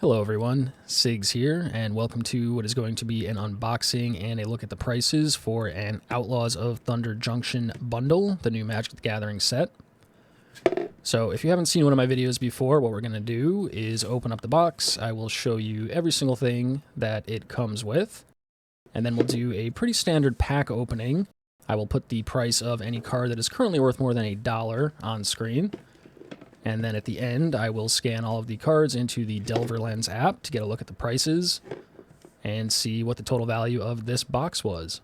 Hello everyone, Sigs here, and welcome to what is going to be an unboxing and a look at the prices for an Outlaws of Thunder Junction bundle, the new Magic the Gathering set. So if you haven't seen one of my videos before, what we're going to do is open up the box. I will show you every single thing that it comes with, and then we'll do a pretty standard pack opening. I will put the price of any card that is currently worth more than $1 on screen. And then at the end, I will scan all of the cards into the Delver Lens app to get a look at the prices and see what the total value of this box was.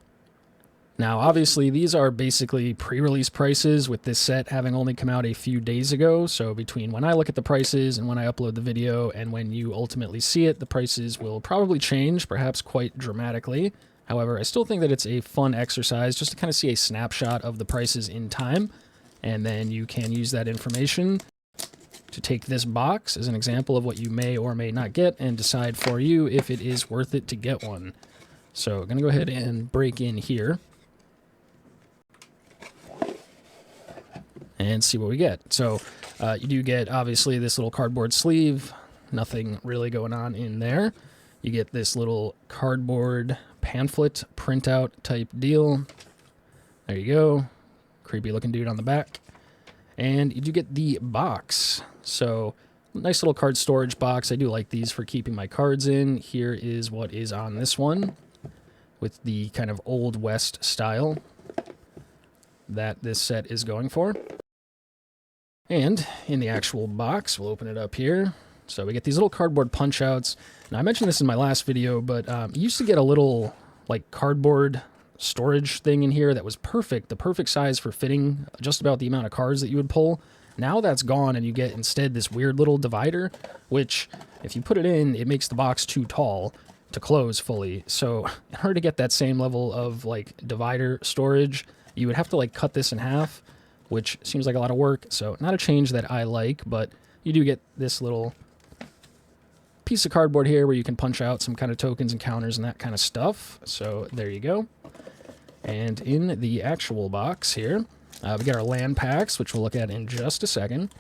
Now, obviously, these are basically pre-release prices, with this set having only come out a few days ago. So between when I look at the prices and when I upload the video and when you ultimately see it, the prices will probably change, perhaps quite dramatically. However, I still think that it's a fun exercise just to kind of see a snapshot of the prices in time, and then you can use that information to take this box as an example of what you may or may not get and decide for you if it is worth it to get one. So I'm going to go ahead and break in here and see what we get. So you do get, obviously, this little cardboard sleeve. Nothing really going on in there. You get this little cardboard pamphlet printout type deal. There you go. Creepy looking dude on the back. And you do get the box. So, nice little card storage box. I do like these for keeping my cards in. Here is what is on this one, with the kind of Old West style that this set is going for. And in the actual box, we'll open it up here. So we get these little cardboard punch outs. Now, I mentioned this in my last video, but you used to get a little like cardboard storage thing in here that was perfect, the perfect size for fitting just about the amount of cards that you would pull. Now that's gone, and you get instead this weird little divider, which if you put it in, it makes the box too tall to close fully. So in order to get that same level of like divider storage, you would have to like cut this in half, which seems like a lot of work. So not a change that I like, but you do get this little piece of cardboard here where you can punch out some kind of tokens and counters and that kind of stuff. So there you go. And in the actual box here, we get our land packs, which we'll look at in just a second.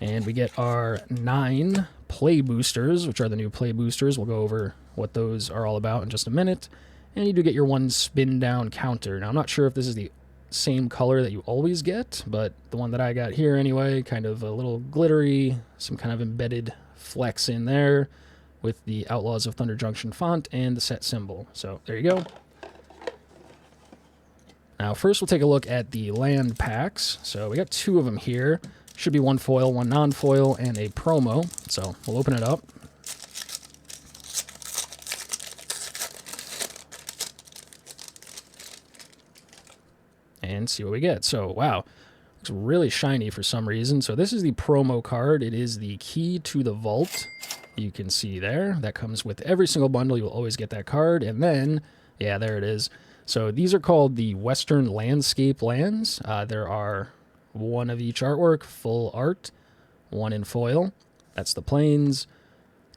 And we get our 9 play boosters, which are the new play boosters. We'll go over what those are all about in just a minute. And you do get your 1 spin down counter. Now, I'm not sure if this is the same color that you always get, but the one that I got here anyway, kind of a little glittery, some kind of embedded flex in there with the Outlaws of Thunder Junction font and the set symbol. So there you go. Now, first we'll take a look at the land packs. So we got 2 of them here. Should be 1 foil, 1 non-foil, and a promo. So we'll open it up. And see what we get. So, wow. Looks really shiny for some reason. So this is the promo card. It is the Key to the Vault. You can see there. That comes with every single bundle. You'll always get that card. And then, yeah, there it is. So these are called the Western Landscape lands. There are 1 of each artwork, full art, 1 in foil. That's the plains.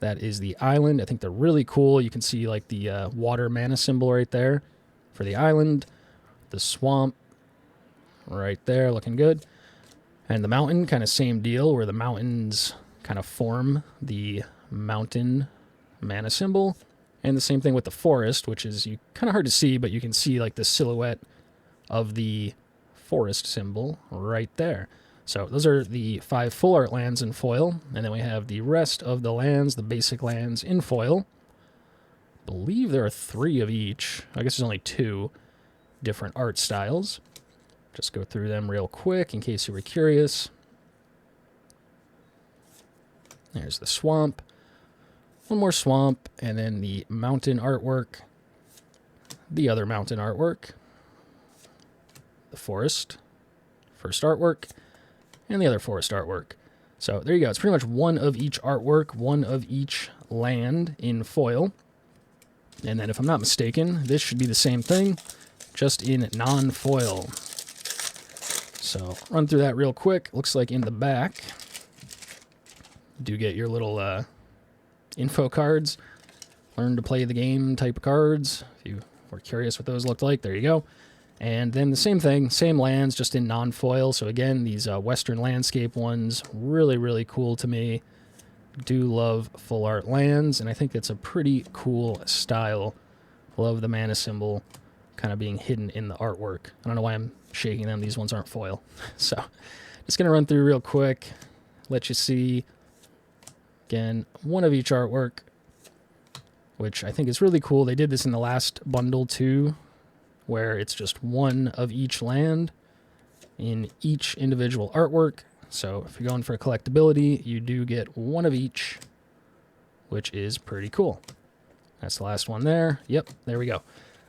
That is the island. I think they're really cool. You can see like the water mana symbol right there for the island. The swamp right there, looking good. And the mountain, kind of same deal, where the mountains kind of form the mountain mana symbol. And the same thing with the forest, which is kind of hard to see, but you can see like the silhouette of the forest symbol right there. So those are the 5 full art lands in foil, and then we have the rest of the lands, the basic lands in foil. I believe there are 3 of each. I guess there's only 2 different art styles. Just go through them real quick in case you were curious. There's the swamp. 1 more swamp, and then the mountain artwork, the other mountain artwork, the forest, first artwork, and the other forest artwork. So there you go. It's pretty much 1 of each artwork, 1 of each land in foil. And then if I'm not mistaken, this should be the same thing, just in non-foil. So run through that real quick. Looks like in the back, you do get your little info cards, learn to play the game type of cards. If you were curious what those looked like, there you go. And then the same thing, same lands, just in non-foil. So again, these Western landscape ones, really, really cool to me. Do love full art lands, and I think it's a pretty cool style. Love the mana symbol kind of being hidden in the artwork. I don't know why I'm shaking them. These ones aren't foil. So just going to run through real quick, let you see, again, one of each artwork, which I think is really cool. They did this in the last bundle too, where it's just one of each land in each individual artwork. So if you're going for a collectability, you do get one of each, which is pretty cool. That's the last one there. Yep, there we go.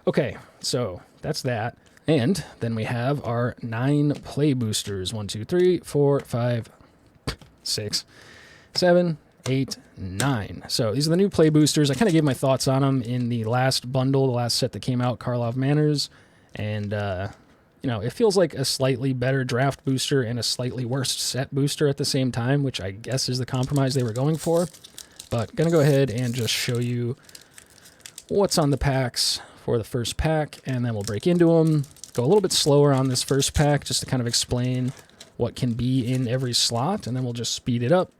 Okay, so that's that. And then we have our 9 play boosters. 1, 2, 3, 4, 5, 6, 7, 8, 9. So these are the new play boosters. I kind of gave my thoughts on them in the last bundle, the last set that came out, Karlov Manors. And, you know, it feels like a slightly better draft booster and a slightly worse set booster at the same time, which I guess is the compromise they were going for. But going to go ahead and just show you what's on the packs for the first pack, and then we'll break into them. Go a little bit slower on this first pack just to kind of explain what can be in every slot, and then we'll just speed it up,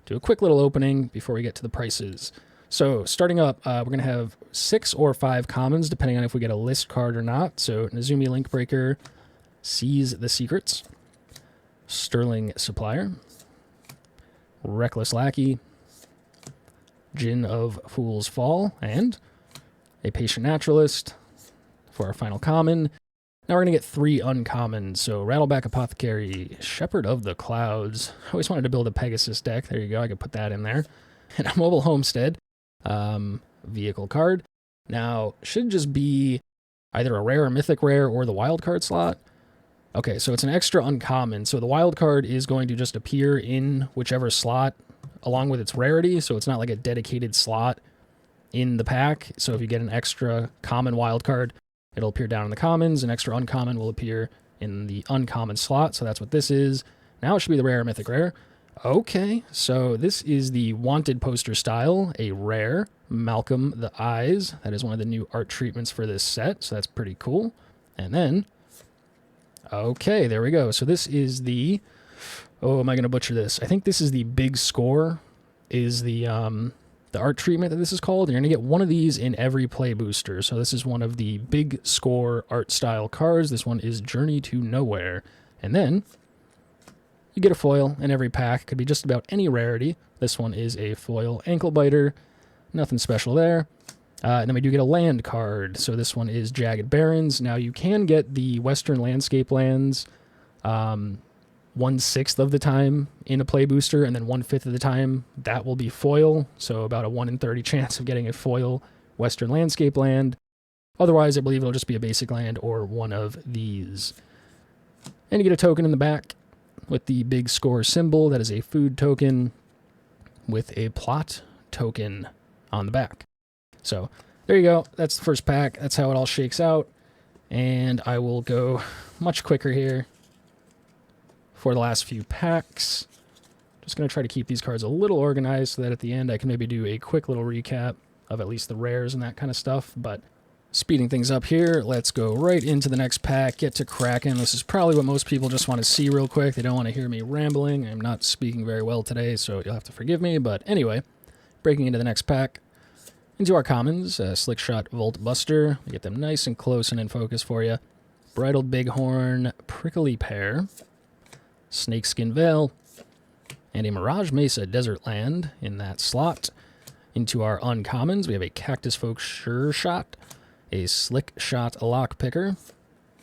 do a quick little opening before we get to the prices. So starting up, we're going to have 6 or 5 commons, depending on if we get a list card or not. So Nezumi Linkbreaker, Seize the Secrets, Sterling Supplier, Reckless Lackey, Djinn of Fool's Fall, and a Patient Naturalist for our final common. Now we're going to get 3 uncommons. So Rattleback Apothecary, Shepherd of the Clouds. I always wanted to build a Pegasus deck. There you go. I could put that in there. And a Mobile Homestead. Vehicle card. Now, should just be either a rare or mythic rare or the wild card slot. Okay, so it's an extra uncommon. So the wild card is going to just appear in whichever slot along with its rarity. So it's not like a dedicated slot in the pack. So if you get an extra common wild card, it'll appear down in the commons. An extra uncommon will appear in the uncommon slot. So that's what this is. Now it should be the rare or mythic rare. Okay, so this is the Wanted poster style, a rare, Malcolm the Eyes. That is one of the new art treatments for this set, so that's pretty cool. And then, okay, there we go. So this is the, oh, am I going to butcher this? I think this is the Big Score, is the art treatment that this is called. And you're going to get one of these in every play booster. So this is one of the Big Score art style cards. This one is Journey to Nowhere. And then you get a foil in every pack. Could be just about any rarity. This one is a foil Ankle Biter. Nothing special there. And then we do get a land card. So this one is Jagged Barrens. Now you can get the Western Landscape lands 1/6 of the time in a play booster, and then 1/5 of the time that will be foil. So about a 1 in 30 chance of getting a foil Western Landscape land. Otherwise, I believe it'll just be a basic land or one of these. And you get a token in the back with the Big Score symbol. That is a food token with a plot token on the back. So there you go. That's the first pack. That's how it all shakes out. And I will go much quicker here for the last few packs. Just going to try to keep these cards a little organized so that at the end I can maybe do a quick little recap of at least the rares and that kind of stuff. But speeding things up here, let's go right into the next pack, get to cracking. This is probably what most people just want to see real quick. They don't want to hear me rambling. I'm not speaking very well today, so you'll have to forgive me. But anyway, breaking into the next pack. Into our commons, Slickshot Volt Buster. We get them nice and close and in focus for you. Bridled Bighorn, Prickly Pear, Snakeskin Veil, and a Mirage Mesa Desert Land in that slot. Into our uncommons, we have a Cactus Folk Sure Shot, a Slick Shot Lockpicker,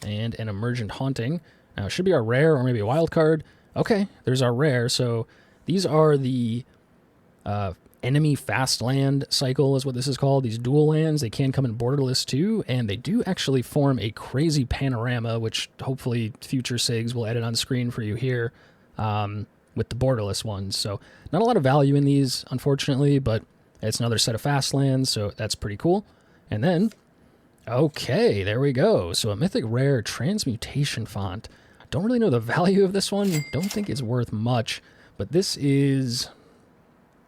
and an Emergent Haunting. Now, it should be our rare or maybe a wild card. Okay, there's our rare. So these are the enemy fast land cycle is what this is called. These dual lands, they can come in borderless too, and they do actually form a crazy panorama, which hopefully future SIGs will edit on screen for you here with the borderless ones. So not a lot of value in these, unfortunately, but it's another set of fast lands, so that's pretty cool. And then, okay, there we go. So a Mythic Rare Transmutation Font. I don't really know the value of this one. Don't think it's worth much, but this is,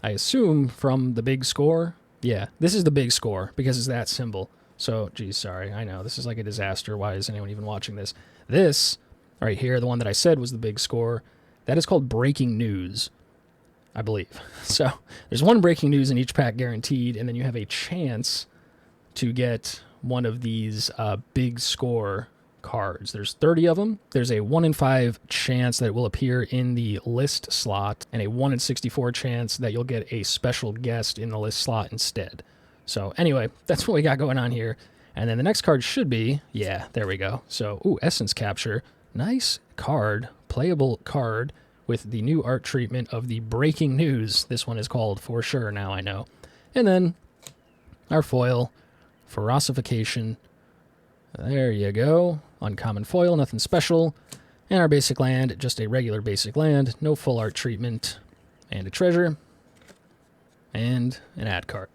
I assume, from the Big Score. Yeah, this is the Big Score because it's that symbol. So, geez, sorry. I know, this is like a disaster. Why is anyone even watching this? This, right here, the one that I said was the Big Score, that is called Breaking News. I believe. So there's one breaking news in each pack guaranteed, and then you have a chance to get one of these big score cards. There's 30 of them. There's a 1 in 5 chance that it will appear in the list slot, and a 1 in 64 chance that you'll get a special guest in the list slot instead. So anyway, that's what we got going on here. And then the next card should be, yeah, there we go. So, ooh, Essence Capture. Nice card, playable card with the new art treatment of the breaking news. This one is called For Sure now, I know. And then our foil, Ferocification. There you go. Uncommon foil, nothing special. And our basic land, just a regular basic land, no full art treatment. And a treasure. And an ad card.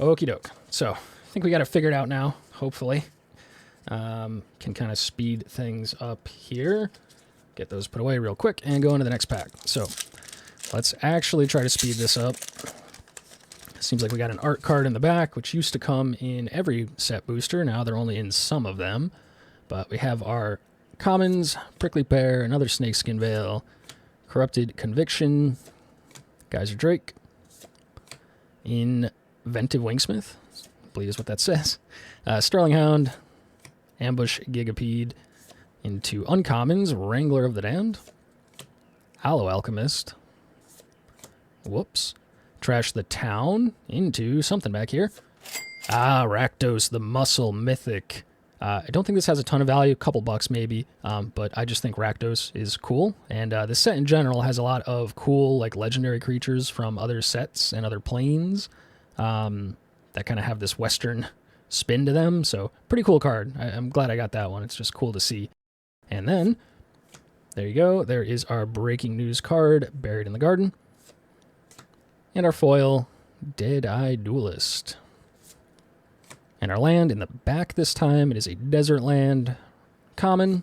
Okie doke. So, I think we got it figured out now, hopefully. Can kind of speed things up here. Get those put away real quick and go into the next pack. So, let's actually try to speed this up. Seems like we got an art card in the back, which used to come in every set booster. Now they're only in some of them. But we have our commons, Prickly Pear, another Snakeskin Veil, Corrupted Conviction, Geyser Drake, Inventive Wingsmith, I believe is what that says, Sterling Hound, Ambush Gigapede, into uncommons, Wrangler of the Damned, Aloe Alchemist, whoops, Trash the Town, into something back here. Ah, Rakdos, the Muscle Mythic. I don't think this has a ton of value, a couple bucks maybe, but I just think Rakdos is cool. And the set in general has a lot of cool, like, legendary creatures from other sets and other planes that kind of have this Western spin to them. So, pretty cool card. I'm glad I got that one. It's just cool to see. And then, there you go. There is our breaking news card, Buried in the Garden. And our foil, Dead-Eye Duelist. And our land in the back this time, it is a desert land, common.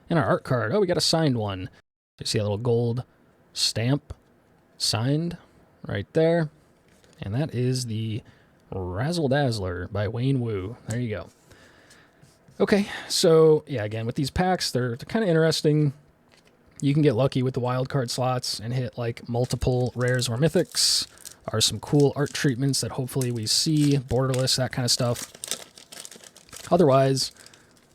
And our art card, oh, we got a signed one. You see a little gold stamp, signed, right there. And that is the Razzle Dazzler by Wayne Wu. There you go. Okay, so, yeah, again, with these packs, they're kind of interesting. You can get lucky with the wild card slots and hit, like, multiple rares or mythics. Are some cool art treatments that hopefully we see, borderless, that kind of stuff. Otherwise,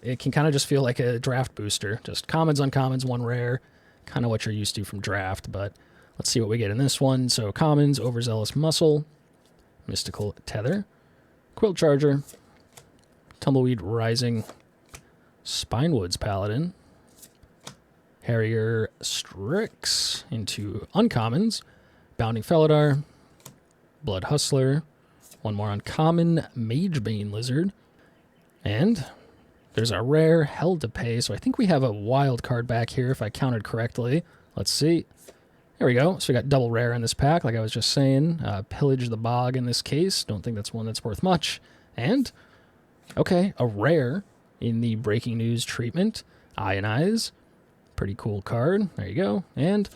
it can kind of just feel like a draft booster. Just commons, uncommons, one rare, kind of what you're used to from draft. But let's see what we get in this one. So commons, Overzealous Muscle, Mystical Tether, Quilt Charger, Tumbleweed Rising, Spinewoods Paladin, Harrier Strix into uncommons, Bounding Felidar, Blood Hustler, one more uncommon, Magebane Lizard, and there's our rare, Held to Pay. So I think we have a wild card back here if I counted correctly. Let's see. There we go. So we got double rare in this pack, like I was just saying. Pillage the Bog in this case. Don't think that's one that's worth much. And, okay, a rare in the breaking news treatment. Ionize. Pretty cool card. There you go. And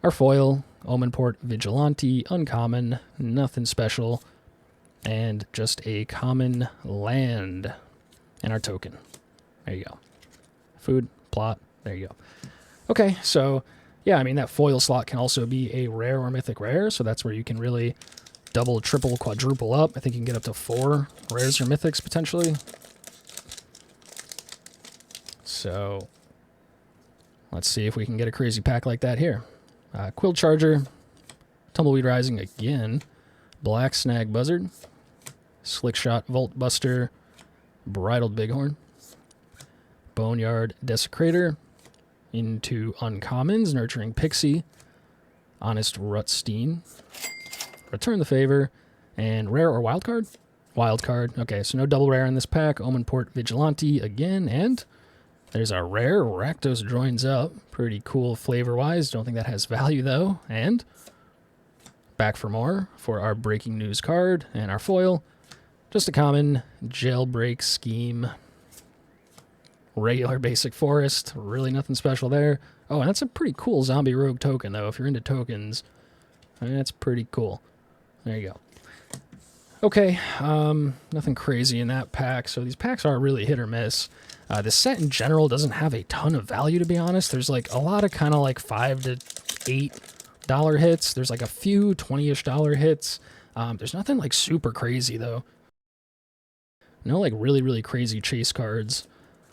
our foil, Omenport Vigilante, uncommon, nothing special, and just a common land. And our token. There you go. Food, plot, there you go. Okay, so, yeah, I mean, that foil slot can also be a rare or mythic rare, so that's where you can really double, triple, quadruple up. I think you can get up to 4 rares or mythics, potentially. So, let's see if we can get a crazy pack like that here. Quill Charger, Tumbleweed Rising again, Black Snag Buzzard, Slickshot Volt Buster, Bridled Bighorn, Boneyard Desecrator, into uncommons, Nurturing Pixie, Honest Rutstein, Return the Favor, and rare or wild card? Wild card. Okay, so no double rare in this pack. Omenport Vigilante again, and there's our rare. Rakdos joins up. Pretty cool flavor-wise. Don't think that has value, though. And back for more for our breaking news card and our foil. Just a common Jailbreak Scheme. Regular basic forest. Really nothing special there. Oh, and that's a pretty cool zombie rogue token, though. If you're into tokens, that's pretty cool. There you go. Okay, nothing crazy in that pack. So these packs are really hit or miss. The set in general doesn't have a ton of value, to be honest. There's like a lot of kind of like 5 to 8 dollar hits. There's like a few $20-ish hits. There's nothing like super crazy though. No like really, really crazy chase cards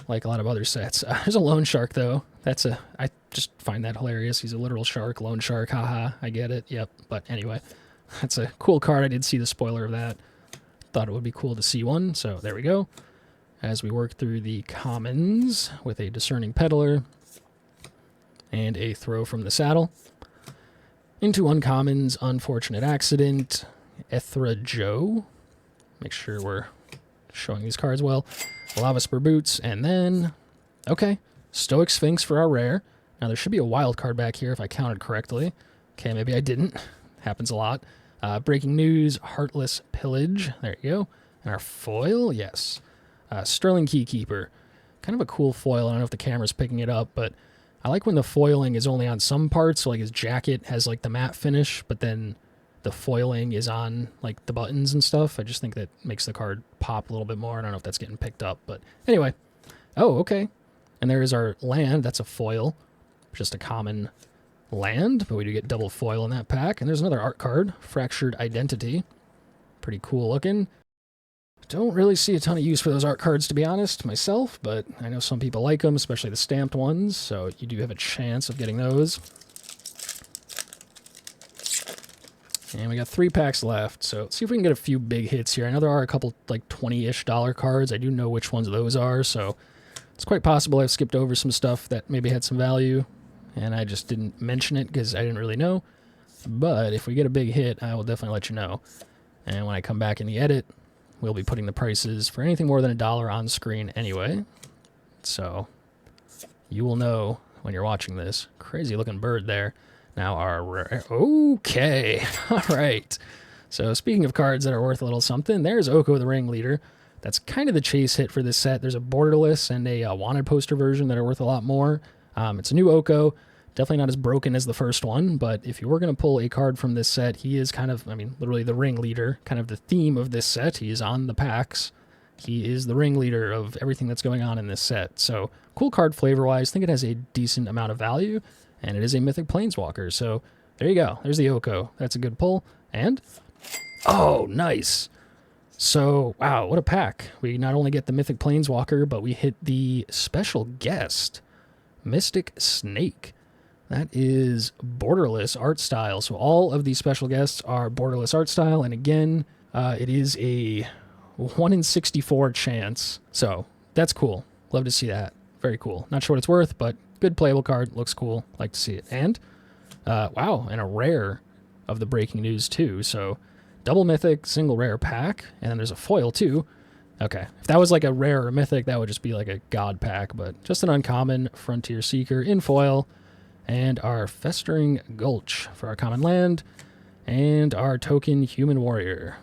like a lot of other sets. There's a loan shark though. I just find that hilarious. He's a literal shark, loan shark, haha, I get it, yep. But anyway, that's a cool card. I did see the spoiler of that. Thought it would be cool to see one, so there we go. As we work through the commons with a discerning peddler and a throw from the saddle. Into uncommons, unfortunate accident, Ethra Joe. Make sure we're showing these cards well. Lava Spur Boots, and then, okay, Stoic Sphinx for our rare. Now there should be a wild card back here if I counted correctly. Okay, maybe I didn't. Happens a lot. Breaking News, Heartless Pillage. There you go. And our foil, yes. Sterling Keykeeper. Kind of a cool foil. I don't know if the camera's picking it up, but I like when the foiling is only on some parts. So like his jacket has like the matte finish, but then the foiling is on like the buttons and stuff. I just think that makes the card pop a little bit more. I don't know if that's getting picked up, but anyway. Oh, okay. And there is our land. That's a foil. Just a common land, but we do get double foil in that pack. And there's another art card, Fractured Identity. Pretty cool looking. Don't really see a ton of use for those art cards, to be honest, myself, but I know some people like them, especially the stamped ones, so you do have a chance of getting those. And we got 3 packs left, so let's see if we can get a few big hits here. I know there are a couple, like, $20-ish cards. I do know which ones those are, so it's quite possible I've skipped over some stuff that maybe had some value, and I just didn't mention it because I didn't really know. But if we get a big hit, I will definitely let you know. And when I come back in the edit, we'll be putting the prices for anything more than $1 on screen anyway. So you will know when you're watching this. Crazy looking bird there. Now our... Okay. All right. So speaking of cards that are worth a little something, there's Oko the Ringleader. That's kind of the chase hit for this set. There's a borderless and a wanted poster version that are worth a lot more. It's a new Oko. Definitely not as broken as the first one, but if you were going to pull a card from this set, he is kind of, I mean, literally the ringleader, kind of the theme of this set. He is on the packs. He is the ringleader of everything that's going on in this set. So, cool card flavor-wise. I think it has a decent amount of value, and it is a Mythic Planeswalker. So, there you go. There's the Oko. That's a good pull. And, oh, nice. So, wow, what a pack. We not only get the Mythic Planeswalker, but we hit the special guest, Mystic Snake. That is borderless art style. So all of these special guests are borderless art style. And again, it is a 1 in 64 chance. So that's cool. Love to see that. Very cool. Not sure what it's worth, but good playable card. Looks cool. Like to see it. And, wow, and a rare of the Breaking News too. So double mythic, single rare pack. And then there's a foil too. Okay. If that was like a rare or mythic, that would just be like a god pack. But just an uncommon Frontier Seeker in foil. And our Festering Gulch for our common land, and our token Human Warrior,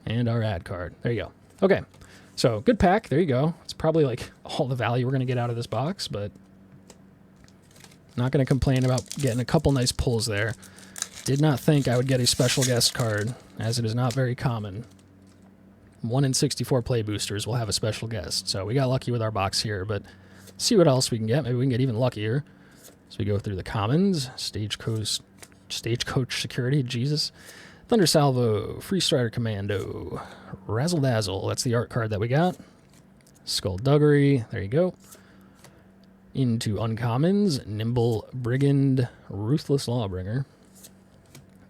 and our ad card. There you go. Okay, so good pack. There you go. It's probably like all the value we're going to get out of this box, but not going to complain about getting a couple nice pulls there. Did not think I would get a special guest card, as it is not very common. 1 in 64 play boosters will have a special guest, so we got lucky with our box here, but see what else we can get. Maybe we can get even luckier. So we go through the commons, Stagecoach Security, Jesus, Thunder Salvo, Free Strider Commando, Razzle Dazzle, that's the art card that we got, Skullduggery, there you go, into uncommons, Nimble Brigand, Ruthless Lawbringer,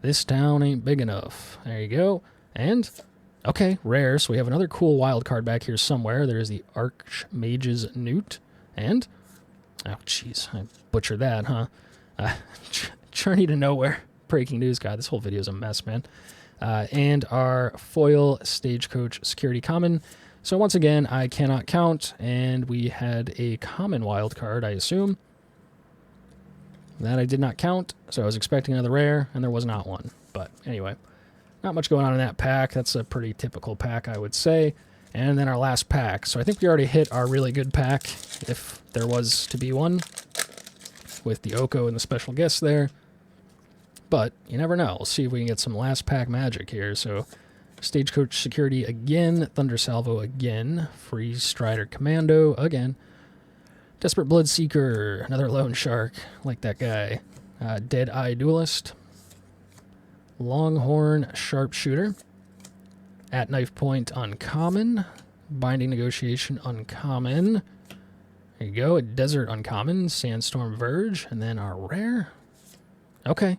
This Town Ain't Big Enough, there you go, and, okay, rare, so we have another cool wild card back here somewhere. There's the Archmage's Newt, and... oh, jeez, I butchered that, huh? Journey to Nowhere. Breaking News. God, this whole video is a mess, man. And our foil Stagecoach Security Common. So once again, I cannot count, and we had a common wild card, I assume. That I did not count, so I was expecting another rare, and there was not one. But anyway, not much going on in that pack. That's a pretty typical pack, I would say. And then our last pack. So I think we already hit our really good pack, if there was to be one, with the Oko and the special guests there. But you never know. We'll see if we can get some last pack magic here. So Stagecoach Security again, Thunder Salvo again, Free Strider Commando again, Desperate Bloodseeker, another Lone Shark, like that guy. Dead-Eye Duelist, Longhorn Sharpshooter, At Knife Point uncommon, Binding Negotiation uncommon. There you go, a Desert uncommon, Sandstorm Verge, and then our rare. Okay,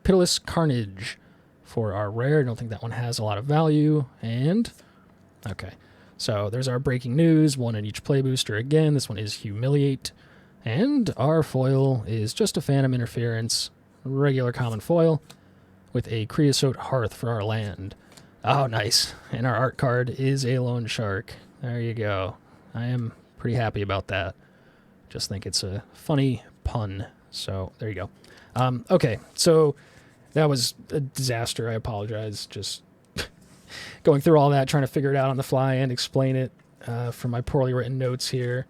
Pitiless Carnage for our rare. I don't think that one has a lot of value. And okay, so there's our breaking news, one in each play booster again. This one is Humiliate. And our foil is just a Phantom Interference, regular common foil, with a Creosote Hearth for our land. Oh, nice. And our art card is a Lone Shark. There you go. I am pretty happy about that. Just think it's a funny pun. So there you go. Okay, so that was a disaster. I apologize. Just going through all that, trying to figure it out on the fly and explain it from my poorly written notes here.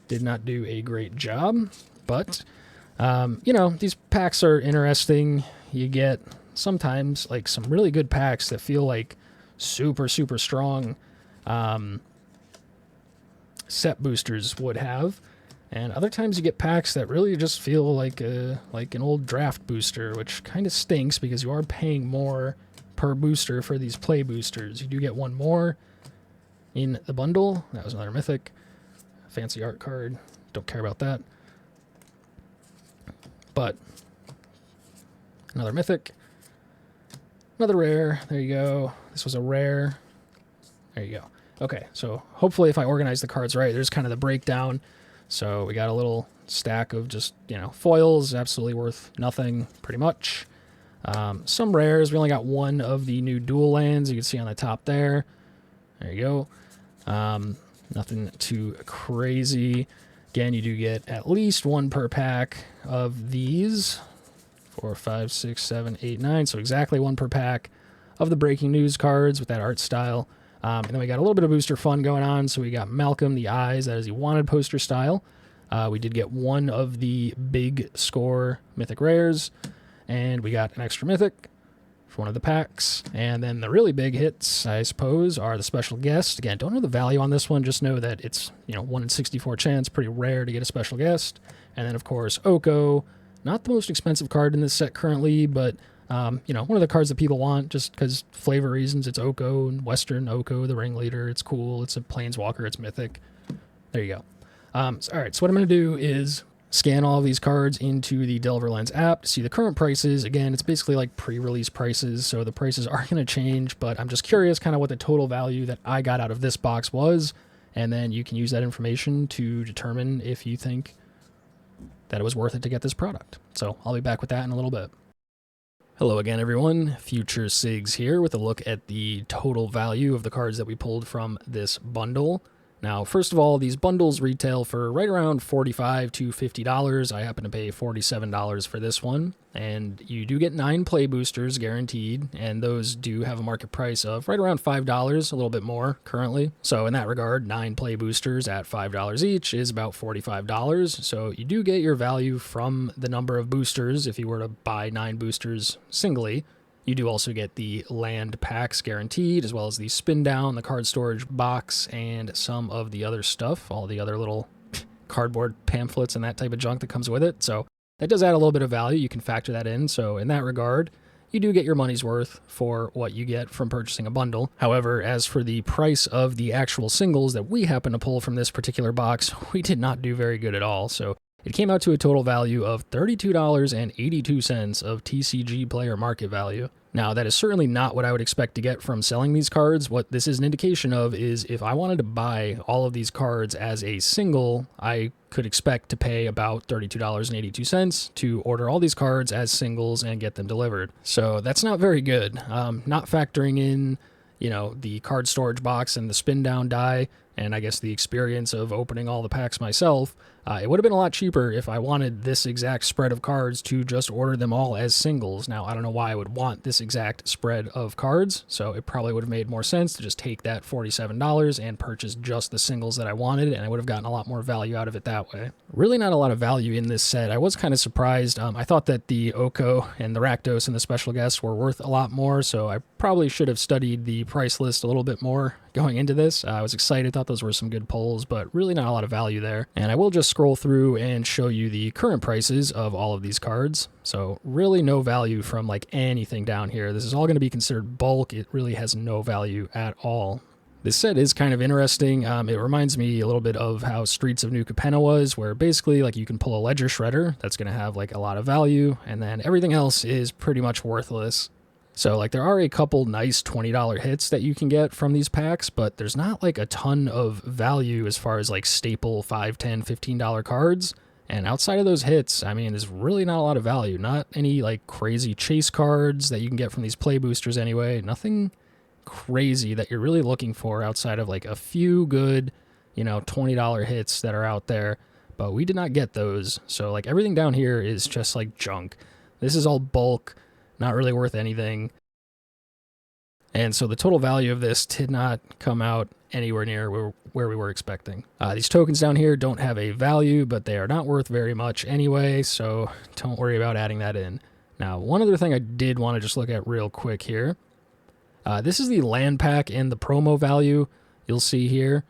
Did not do a great job, but, you know, these packs are interesting. You get sometimes, like, some really good packs that feel like super, super strong set boosters would have, and other times you get packs that really just feel like an old draft booster, which kind of stinks because you are paying more per booster for these play boosters. You do get one more in the bundle. That was another mythic. Fancy art card. Don't care about that. But another mythic. Another rare. There you go. This was a rare. There you go. Okay, so hopefully if I organize the cards right, there's kind of the breakdown. So we got a little stack of just, you know, foils, absolutely worth nothing, pretty much. Some rares. We only got one of the new dual lands. You can see on the top there. There you go. Nothing too crazy. Again, you do get at least one per pack of these. 4, 5, 6, 7, 8, 9. So exactly one per pack of the breaking news cards with that art style. And then we got a little bit of booster fun going on. So we got Malcolm the Eyes. That is the wanted poster style. We did get one of the big score mythic rares. And we got an extra mythic for one of the packs. And then the really big hits, I suppose, are the special guest. Again, don't know the value on this one. Just know that it's, you know, 1 in 64 chance. Pretty rare to get a special guest. And then, of course, Oko. Not the most expensive card in this set currently, but, you know, one of the cards that people want just because flavor reasons. It's Oko and Western Oko, the ringleader. It's cool. It's a planeswalker. It's mythic. There you go. All right, so what I'm going to do is scan all of these cards into the Delver Lens app to see the current prices. Again, it's basically like pre-release prices, so the prices are going to change, but I'm just curious kind of what the total value that I got out of this box was, and then you can use that information to determine if you think that it was worth it to get this product. So I'll be back with that in a little bit. Hello again, everyone. Future Sigs here with a look at the total value of the cards that we pulled from this bundle. Now, first of all, these bundles retail for right around $45 to $50. I happen to pay $47 for this one. And you do get 9 play boosters guaranteed, and those do have a market price of right around $5, a little bit more currently. So in that regard, 9 play boosters at $5 each is about $45. So you do get your value from the number of boosters if you were to buy 9 boosters singly. You do also get the land packs guaranteed, as well as the spin down, the card storage box, and some of the other stuff, all the other little cardboard pamphlets and that type of junk that comes with it. So that does add a little bit of value. You can factor that in. So in that regard, you do get your money's worth for what you get from purchasing a bundle. However, as for the price of the actual singles that we happen to pull from this particular box, we did not do very good at all. So it came out to a total value of $32.82 of TCG player market value. Now, that is certainly not what I would expect to get from selling these cards. What this is an indication of is if I wanted to buy all of these cards as a single, I could expect to pay about $32.82 to order all these cards as singles and get them delivered. So that's not very good. Not factoring in, you know, the card storage box and the spin down die, and I guess the experience of opening all the packs myself. It would have been a lot cheaper if I wanted this exact spread of cards to just order them all as singles. Now, I don't know why I would want this exact spread of cards, so it probably would have made more sense to just take that $47 and purchase just the singles that I wanted, and I would have gotten a lot more value out of it that way. Really not a lot of value in this set. I was kind of surprised. I thought that the Oko and the Rakdos and the special guests were worth a lot more, so I probably should have studied the price list a little bit more going into this. I was excited, thought those were some good pulls, but really not a lot of value there. And I will just scroll through and show you the current prices of all of these cards. So really no value from like anything down here. This is all going to be considered bulk. It really has no value at all. This set is kind of interesting. It reminds me a little bit of how Streets of New Capenna was, where basically like you can pull a ledger shredder that's going to have like a lot of value, and then everything else is pretty much worthless. So like there are a couple nice $20 hits that you can get from these packs, but there's not like a ton of value as far as like staple $5, $10, $15 cards. And outside of those hits, I mean, there's really not a lot of value. Not any like crazy chase cards that you can get from these play boosters anyway. Nothing crazy that you're really looking for outside of like a few good, $20 hits that are out there. But we did not get those. So like everything down here is just like junk. This is all bulk, not really worth anything. And so the total value of this did not come out anywhere near where we were expecting. These tokens down here don't have a value, but they are not worth very much anyway, so don't worry about adding that in. Now, one other thing I did want to just look at real quick here. This is the land pack and the promo value you'll see here.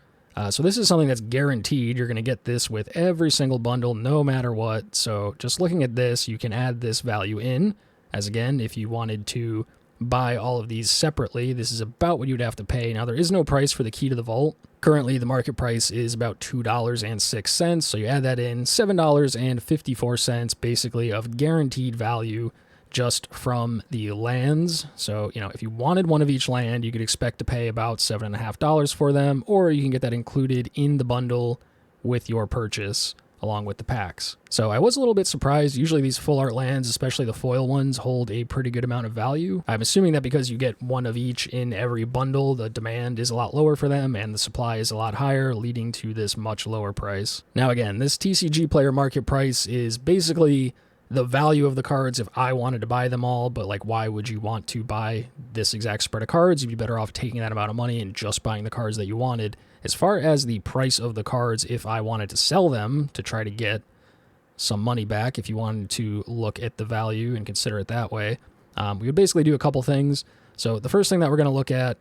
So this is something that's guaranteed. You're going to get this with every single bundle, no matter what. So just looking at this, you can add this value in. As again, if you wanted to buy all of these separately, this is about what you'd have to pay. Now, there is no price for the key to the vault. Currently, the market price is about $2.06. So you add that in, $7.54 basically of guaranteed value just from the lands. So, if you wanted one of each land, you could expect to pay about $7.50 for them, or you can get that included in the bundle with your purchase along with the packs. So I was a little bit surprised. Usually these full art lands, especially the foil ones, hold a pretty good amount of value. I'm assuming that because you get one of each in every bundle, the demand is a lot lower for them and the supply is a lot higher, leading to this much lower price. Now again, this TCG player market price is basically the value of the cards if I wanted to buy them all, but like why would you want to buy this exact spread of cards? You'd be better off taking that amount of money and just buying the cards that you wanted. As far as the price of the cards, if I wanted to sell them to try to get some money back, if you wanted to look at the value and consider it that way, we would basically do a couple things. So the first thing that we're going to look at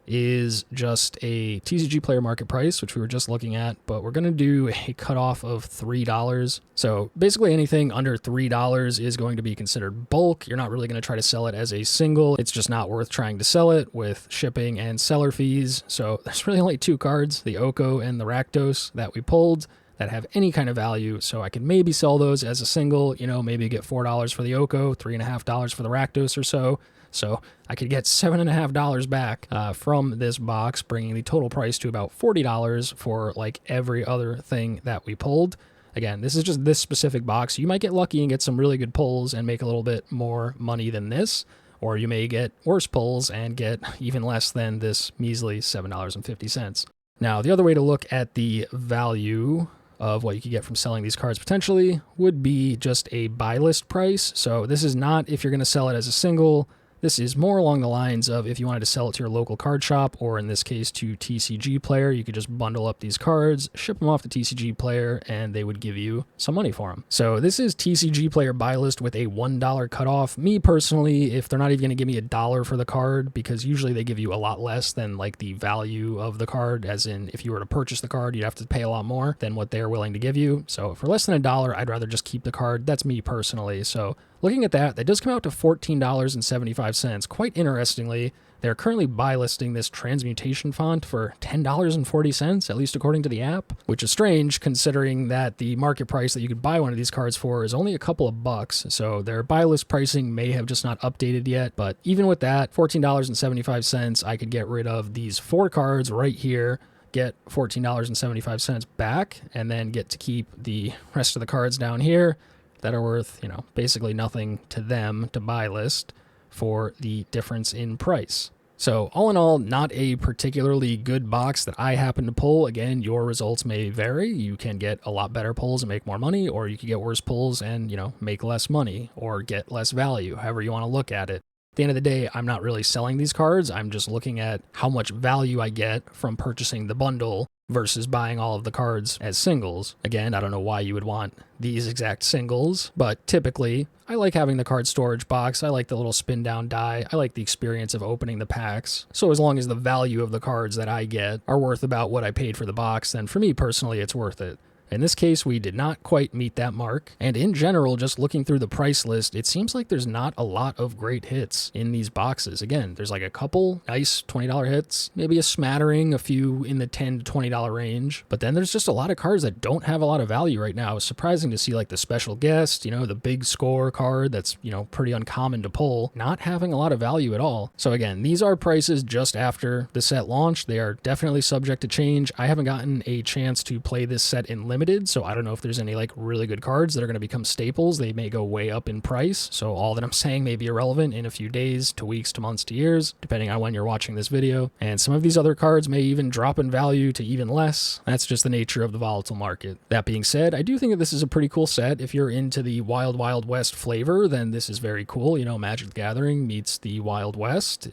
is just a TCG player market price, which we were just looking at, but we're going to do a cutoff of $3. So basically anything under $3 is going to be considered bulk. You're not really going to try to sell it as a single. It's just not worth trying to sell it with shipping and seller fees. So there's really only two cards, the Oko and the Rakdos, that we pulled that have any kind of value. So I could maybe sell those as a single, maybe get $4 for the Oko, $3.50 for the Rakdos or so. So I could get $7.50 back from this box, bringing the total price to about $40 for like every other thing that we pulled. Again, this is just this specific box. You might get lucky and get some really good pulls and make a little bit more money than this, or you may get worse pulls and get even less than this measly $7.50. Now, the other way to look at the value of what you could get from selling these cards potentially would be just a buy list price. So this is not if you're going to sell it as a single. This is more along the lines of if you wanted to sell it to your local card shop, or in this case to TCG Player, you could just bundle up these cards, ship them off to TCG Player, and they would give you some money for them. So this is TCG Player buy list with a $1 cutoff. Me personally, if they're not even going to give me $1 for the card, because usually they give you a lot less than like the value of the card, as in if you were to purchase the card, you'd have to pay a lot more than what they're willing to give you. So for less than $1, I'd rather just keep the card. That's me personally. So looking at that, that does come out to $14.75. Quite interestingly, they're currently buy listing this transmutation font for $10.40, at least according to the app, which is strange considering that the market price that you could buy one of these cards for is only a couple of bucks. So their buy list pricing may have just not updated yet. But even with that, $14.75, I could get rid of these 4 cards right here, get $14.75 back, and then get to keep the rest of the cards down here that are worth, basically nothing to them to buy list for the difference in price. So all in all, not a particularly good box that I happen to pull. Again, your results may vary. You can get a lot better pulls and make more money, or you can get worse pulls and, make less money or get less value, however you want to look at it. At the end of the day, I'm not really selling these cards. I'm just looking at how much value I get from purchasing the bundle versus buying all of the cards as singles. Again, I don't know why you would want these exact singles, but typically I like having the card storage box. I like the little spin down die. I like the experience of opening the packs. So as long as the value of the cards that I get are worth about what I paid for the box, then for me personally, it's worth it. In this case, we did not quite meet that mark, and in general, just looking through the price list, it seems like there's not a lot of great hits in these boxes. Again, there's like a couple nice $20 hits, maybe a smattering, a few in the $10 to $20 range, but then there's just a lot of cards that don't have a lot of value right now. It's surprising to see like the special guest, the big score card that's, pretty uncommon to pull, not having a lot of value at all. So again, these are prices just after the set launch. They are definitely subject to change. I haven't gotten a chance to play this set in limited, so I don't know if there's any like really good cards that are going to become staples. They may go way up in price, so all that I'm saying may be irrelevant in a few days to weeks to months to years, depending on when you're watching this video. And some of these other cards may even drop in value to even less. That's just the nature of the volatile market. That being said, I do think that this is a pretty cool set. If you're into the Wild Wild West flavor, then this is very cool. Magic the Gathering meets the Wild West.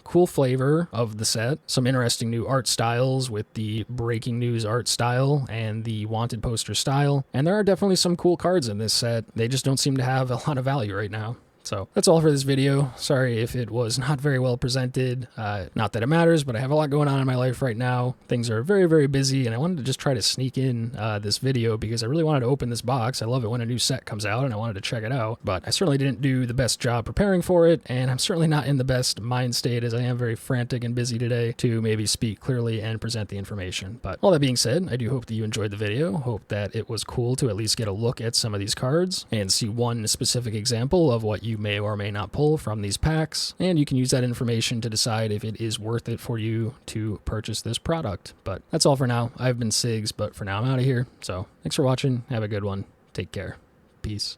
Cool flavor of the set. Some interesting new art styles with the breaking news art style and the wanted poster style, and there are definitely some cool cards in this set. They just don't seem to have a lot of value right now. So that's all for this video. Sorry if it was not very well presented. Not that it matters, but I have a lot going on in my life right now. Things are very, very busy, and I wanted to just try to sneak in this video because I really wanted to open this box. I love it when a new set comes out, and I wanted to check it out, but I certainly didn't do the best job preparing for it, and I'm certainly not in the best mind state, as I am very frantic and busy today, to maybe speak clearly and present the information. But all that being said, I do hope that you enjoyed the video. Hope that it was cool to at least get a look at some of these cards and see one specific example of what you may or may not pull from these packs, and you can use that information to decide if it is worth it for you to purchase this product. But that's all for now. I've been Sigs, but for now I'm out of here. So thanks for watching. Have a good one. Take care. Peace.